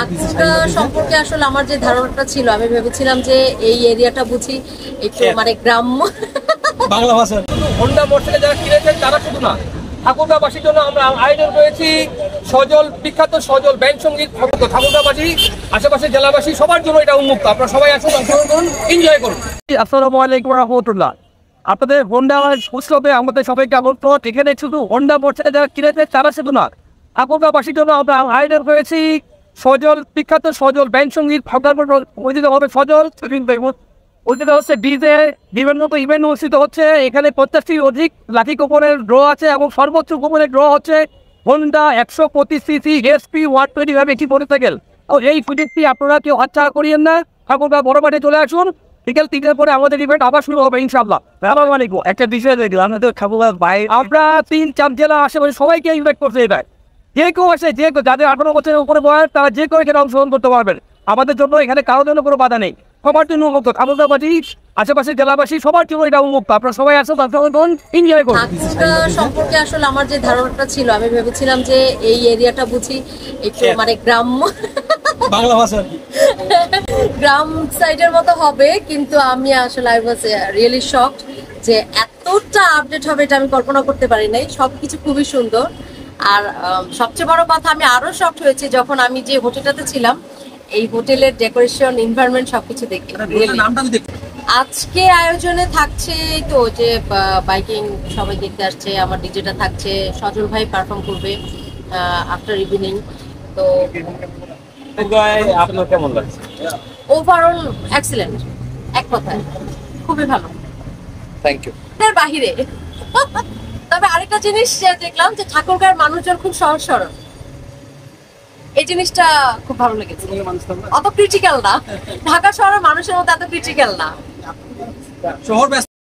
ঠাকুরগা সম্পর্কে আসলে আমার যে ধারণাটা ছিল, আমি ভেবেছিলাম যে এই এরিয়াটা বুঝি একটু মানে গ্রাম্য বাংলা ভাষা। হোন্ডা মোটরসাইকেল যারা কিনেছেন তারা শুধু না, ঠাকুরগাঁবাসীর জন্য আমরা আয়োজন করেছি সজল, বিখ্যাত সজল ব্যান্ড সঙ্গীত। ঠাকুরগাঁবাসী, আশেপাশের জেলাবাসী সবার জন্য এটা উন্মুক্ত। আপনারা সবাই আসুন, অংশগ্রহণ করুন, এনজয় করুন। আসসালামু আলাইকুম রহমতুল্লাহ। আপনাদের হোন্ডা উৎসবে আমাদের সবাইকে আমন্ত্রণ। এখানে শুধু হোন্ডা মোটরসাইকেল যারা কিনেছে তারা শুধু না, ঠাকুরগাঁবাসীর জন্য আমরা আয়োজন করেছি সজল, বিখ্যাত সজল ব্যান্ড সঙ্গীত। অনুষ্ঠিত হবে সজল, অনুষ্ঠিত হচ্ছে ডিজে, বিভিন্ন ইভেন্ট অনুষ্ঠিত হচ্ছে। এখানে 50টির অধিক লাকি কুপনের ড্র আছে এবং সর্বোচ্চ কুপনের ড্র হচ্ছে হোন্ডা 125cc SP 125 একটি মোটরসাইকেল। ও এই ফুটেজটি আপনারা কেউ হাতছাড়া করিয়েন না। ঠাকুরগাঁ বড় মাঠে চলে আসুন, বিকেল 3টার পরে আমাদের ইভেন্ট আবার শুরু হবে ইনশাআল্লাহ। আসসালামু আলাইকুম। একটা বিষয় দেখলাম, আমাদের ঠাকুরগাঁ বাইরে আমরা 3-4 জেলা আশেপাশে সবাইকে ইনভাইট করছে। এটা যে কেউ আসে, যে কেউ যাদের 18 বছরের উপরে বয়স তারা যে কেউ এখানে অংশগ্রহণ করতে পারবেন। আমাদের জন্য এখানে কারোর জন্য কোনো বাধা নেই, সবার জন্য উন্মুক্ত। ঠাকুরগাঁবাসী, আশেপাশের জেলাবাসী সবার জন্য এটা উন্মুক্ত। আপনারা সবাই আসুন, অংশগ্রহণ এনজয় করুন। ঠাকুরগা সম্পর্কে আসলে আমার যে ধারণাটা ছিল, আমি ভেবেছিলাম যে এই এরিয়াটা বুঝি একটু মানে গ্রাম্য বাংলা ভাষা গ্রাম সাইডের মতো হবে, কিন্তু আমি আসলে আই ওয়াজ রিয়েলি শকড যে এতটা আপডেট হবে এটা আমি কল্পনা করতে পারি নাই। সবকিছু খুবই সুন্দর। আর সবচেয়ে বড় কথা, আমি আরো শকড হয়েছি যখন আমি যে হোটেলটাতে ছিলাম, এই হোটেলের ডেকোরেশন, এনভায়রনমেন্ট সবকিছু দেখে। আজকে আয়োজনে থাকছে তো যে বাইকিং সবাই দেখতে আসছে, আমার ডিজেটা থাকছে, সজল ভাই পারফর্ম করবে আফটার ইভিনিং। তো আপনার কেমন লাগছে? ওভারঅল এক্সিলেন্ট, এক কথায় খুবই ভালো। Thank you. এর বাহিরে তবে আরেকটা জিনিস দেখলাম যে ঠাকুরগাঁর মানুষজন খুব সহজ সরল। এই জিনিসটা খুব ভালো লেগেছে। অত ক্রিটিক্যাল না, ঢাকা শহরের মানুষের মতো এত ক্রিটিক্যাল না। শহর